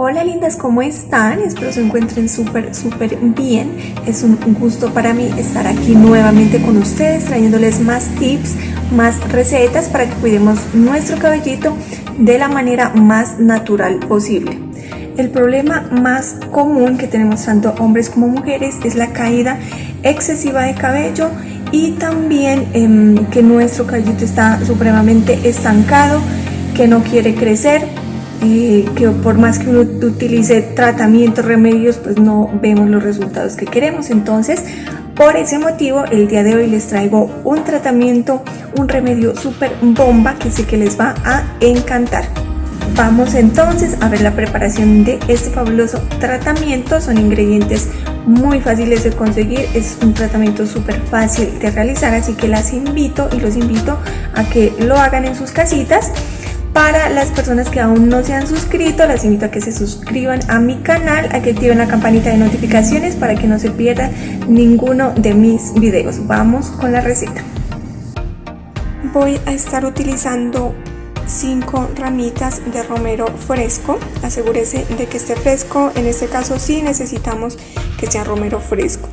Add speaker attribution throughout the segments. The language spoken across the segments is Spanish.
Speaker 1: Hola lindas, ¿cómo están? Espero se encuentren súper bien. Es un gusto para mí estar aquí nuevamente con ustedes, trayéndoles más tips, más recetas para que cuidemos nuestro cabellito de la manera más natural posible. El problema más común que tenemos tanto hombres como mujeres es la caída excesiva de cabello y también que nuestro cabellito está supremamente estancado, que no quiere crecer. Que por más que uno utilice tratamientos, remedios, pues no vemos los resultados que queremos. Entonces, por ese motivo, el día de hoy les traigo un tratamiento, un remedio súper bomba que sé que les va a encantar. Vamos entonces a ver la preparación de este fabuloso tratamiento. Son ingredientes muy fáciles de conseguir, es un tratamiento súper fácil de realizar, así que los invito a que lo hagan en sus casitas. Para las personas que aún no se han suscrito, las invito a que se suscriban a mi canal, a que activen la campanita de notificaciones para que no se pierdan ninguno de mis videos. Vamos con la receta. Voy a estar utilizando 5 ramitas de romero fresco. Asegúrese de que esté fresco. En este caso sí necesitamos que sea romero fresco.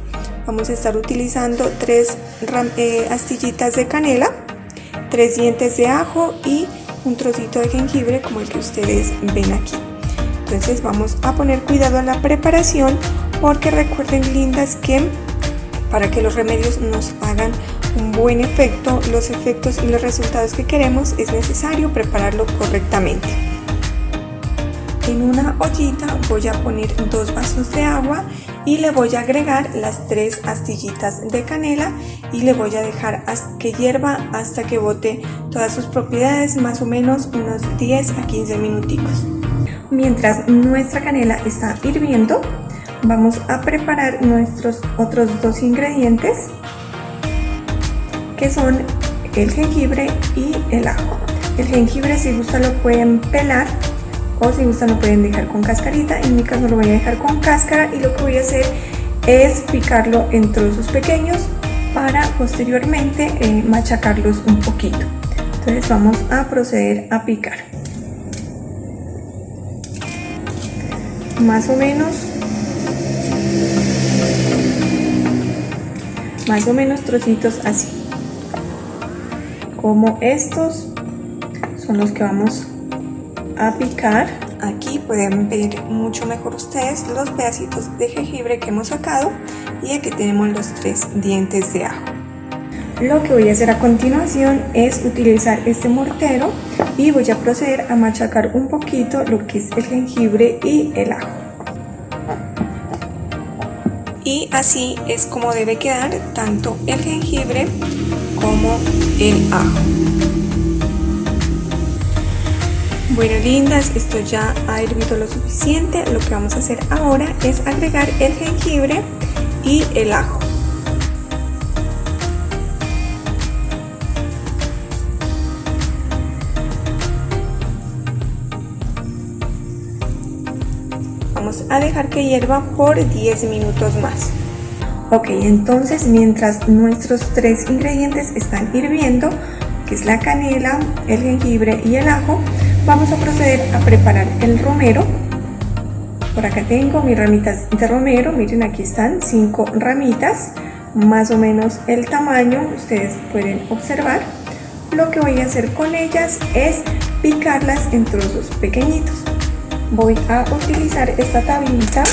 Speaker 1: Vamos a estar utilizando 3 astillitas de canela, 3 dientes de ajo y un trocito de jengibre como el que ustedes ven aquí. Entonces vamos a poner cuidado a la preparación, porque recuerden lindas que para que los remedios nos hagan un buen efecto, los efectos y los resultados que queremos, es necesario prepararlo correctamente. En una ollita voy a poner 2 vasos de agua y le voy a agregar las 3 astillitas de canela y le voy a dejar que hierva hasta que bote todas sus propiedades, más o menos unos 10 a 15 minuticos. Mientras nuestra canela está hirviendo, vamos a preparar nuestros otros 2 ingredientes, que son el jengibre y el ajo. El jengibre, si gustan, lo pueden pelar, o si gustan lo pueden dejar con cascarita. En mi caso lo voy a dejar con cáscara y lo que voy a hacer es picarlo en trozos pequeños para posteriormente machacarlos un poquito. Entonces vamos a proceder a picar más o menos trocitos así, como estos son los que vamos a picar. Aquí pueden ver mucho mejor ustedes los pedacitos de jengibre que hemos sacado, y aquí tenemos los 3 dientes de ajo. Lo que voy a hacer a continuación es utilizar este mortero y voy a proceder a machacar un poquito lo que es el jengibre y el ajo. Y así es como debe quedar tanto el jengibre como el ajo. Bueno lindas, esto ya ha hervido lo suficiente. Lo que vamos a hacer ahora es agregar el jengibre y el ajo. Vamos a dejar que hierva por 10 minutos más. Ok, entonces mientras nuestros 3 ingredientes están hirviendo, que es la canela, el jengibre y el ajo, vamos a proceder a preparar el romero. Por acá tengo mis ramitas de romero, miren, aquí están 5 ramitas, más o menos el tamaño, ustedes pueden observar. Lo que voy a hacer con ellas es picarlas en trozos pequeñitos. Voy a utilizar esta tablita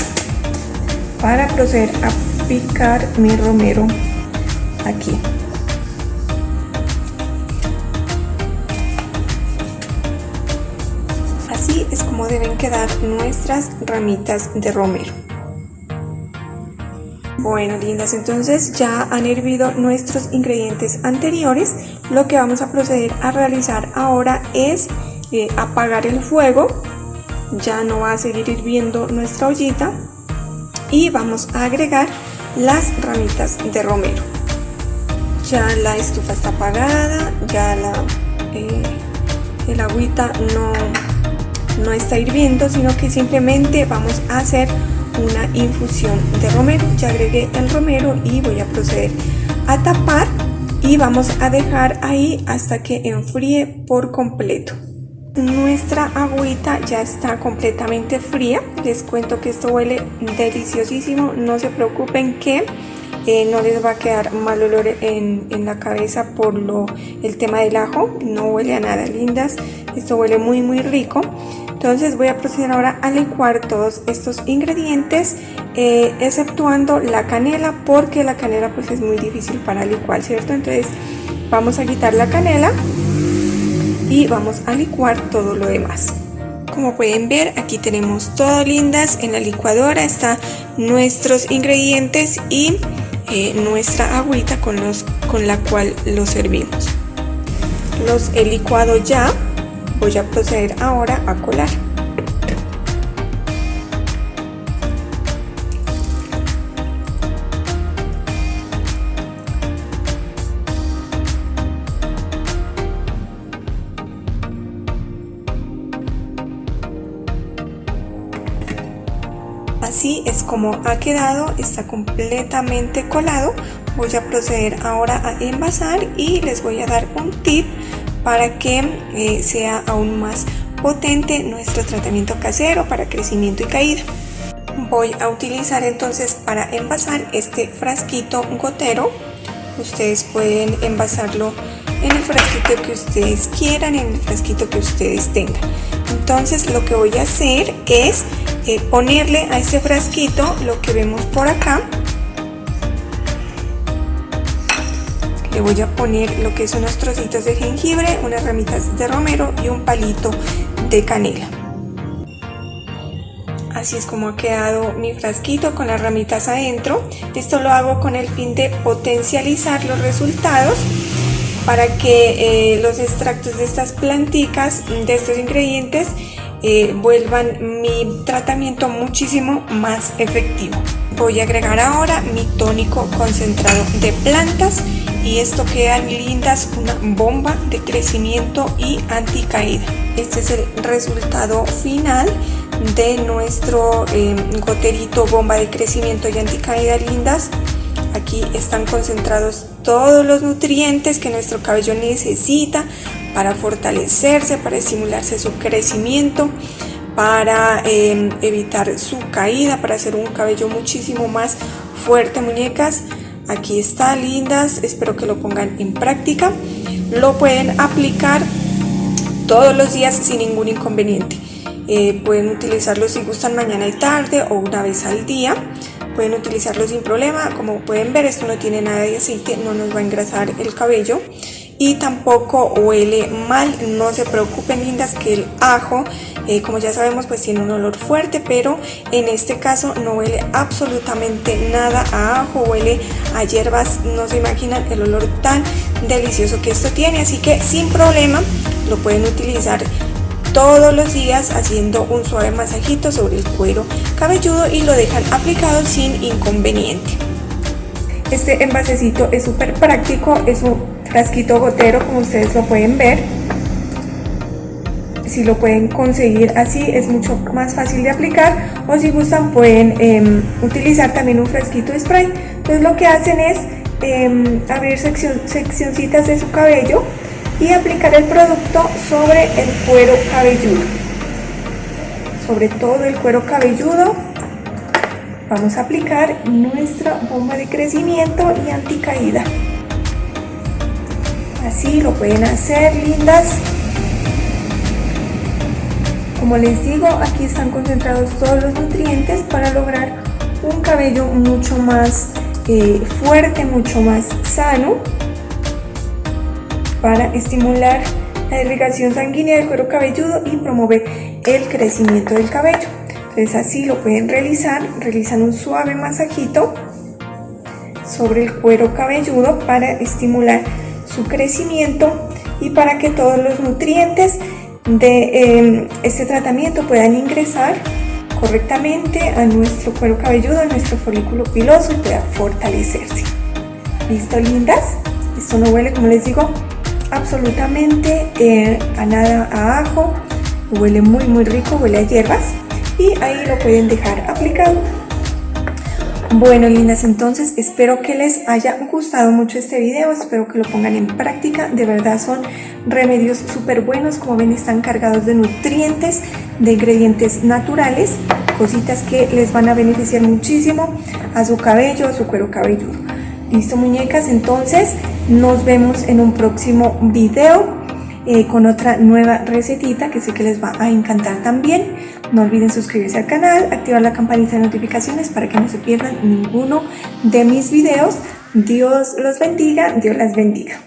Speaker 1: para proceder a picar mi romero aquí. Así es como deben quedar nuestras ramitas de romero. Bueno lindas, entonces ya han hervido nuestros ingredientes anteriores. Lo que vamos a proceder a realizar ahora es apagar el fuego. Ya no va a seguir hirviendo nuestra ollita y vamos a agregar las ramitas de romero. Ya la estufa está apagada, ya el agüita no está hirviendo, sino que simplemente vamos a hacer una infusión de romero. Ya agregué el romero y voy a proceder a tapar y vamos a dejar ahí hasta que enfríe por completo. Nuestra agüita ya está completamente fría. Les cuento que esto huele deliciosísimo. No se preocupen que no les va a quedar mal olor en la cabeza por el tema del ajo. No huele a nada, lindas. Esto huele muy rico. Entonces voy a proceder ahora a licuar todos estos ingredientes, exceptuando la canela, porque la canela pues es muy difícil para licuar, ¿cierto? Entonces vamos a quitar la canela y vamos a licuar todo lo demás. Como pueden ver, aquí tenemos todo, lindas. En la licuadora están nuestros ingredientes y nuestra agüita con la cual los servimos. Los he licuado ya. Voy a proceder ahora a colar. Así es como ha quedado, está completamente colado. Voy a proceder ahora a envasar y les voy a dar un tip para que sea aún más potente nuestro tratamiento casero para crecimiento y caída. Voy a utilizar entonces para envasar este frasquito gotero. Ustedes pueden envasarlo en el frasquito que ustedes quieran, en el frasquito que ustedes tengan. Entonces lo que voy a hacer es ponerle a este frasquito lo que vemos por acá. Le voy a poner lo que son unos trocitos de jengibre, unas ramitas de romero y un palito de canela. Así es como ha quedado mi frasquito con las ramitas adentro. Esto lo hago con el fin de potencializar los resultados para que los extractos de estas planticas, de estos ingredientes, vuelvan mi tratamiento muchísimo más efectivo. Voy a agregar ahora mi tónico concentrado de plantas y esto queda, lindas, una bomba de crecimiento y anticaída. Este es el resultado final de nuestro goterito bomba de crecimiento y anticaída, lindas. Aquí están concentrados todos los nutrientes que nuestro cabello necesita para fortalecerse, para estimularse su crecimiento, para evitar su caída, para hacer un cabello muchísimo más fuerte, muñecas. Aquí está, lindas, espero que lo pongan en práctica. Lo pueden aplicar todos los días sin ningún inconveniente. Pueden utilizarlo si gustan mañana y tarde o una vez al día. Pueden utilizarlo sin problema. Como pueden ver, esto no tiene nada de aceite, no nos va a engrasar el cabello y tampoco huele mal. No se preocupen, lindas, que el ajo, como ya sabemos, pues tiene un olor fuerte, pero en este caso no huele absolutamente nada a ajo, huele a hierbas. No se imaginan el olor tan delicioso que esto tiene, así que sin problema lo pueden utilizar todos los días haciendo un suave masajito sobre el cuero cabelludo y lo dejan aplicado sin inconveniente. Este envasecito es súper práctico, es un frasquito gotero, como ustedes lo pueden ver. Si lo pueden conseguir así es mucho más fácil de aplicar, o si gustan pueden utilizar también un frasquito de spray. Entonces lo que hacen es abrir seccioncitas de su cabello y aplicar el producto sobre el cuero cabelludo, sobre todo el cuero cabelludo. Vamos a aplicar nuestra bomba de crecimiento y anticaída. Así lo pueden hacer, lindas. Como les digo, aquí están concentrados todos los nutrientes para lograr un cabello mucho más fuerte, mucho más sano, para estimular la irrigación sanguínea del cuero cabelludo y promover el crecimiento del cabello. Entonces así lo pueden realizar, realizan un suave masajito sobre el cuero cabelludo para estimular su crecimiento y para que todos los nutrientes de este tratamiento puedan ingresar correctamente a nuestro cuero cabelludo, a nuestro folículo piloso, y pueda fortalecerse. ¿Listo, lindas? Esto no huele, como les digo, absolutamente a nada a ajo, huele muy rico, huele a hierbas, y ahí lo pueden dejar aplicado Bueno, lindas, entonces espero que les haya gustado mucho este video, espero que lo pongan en práctica. De verdad son remedios súper buenos, como ven están cargados de nutrientes, de ingredientes naturales, cositas que les van a beneficiar muchísimo a su cabello, a su cuero cabelludo. Listo, muñecas, entonces nos vemos en un próximo video con otra nueva recetita que sé que les va a encantar también. No olviden suscribirse al canal, activar la campanita de notificaciones para que no se pierdan ninguno de mis videos. Dios los bendiga, Dios las bendiga.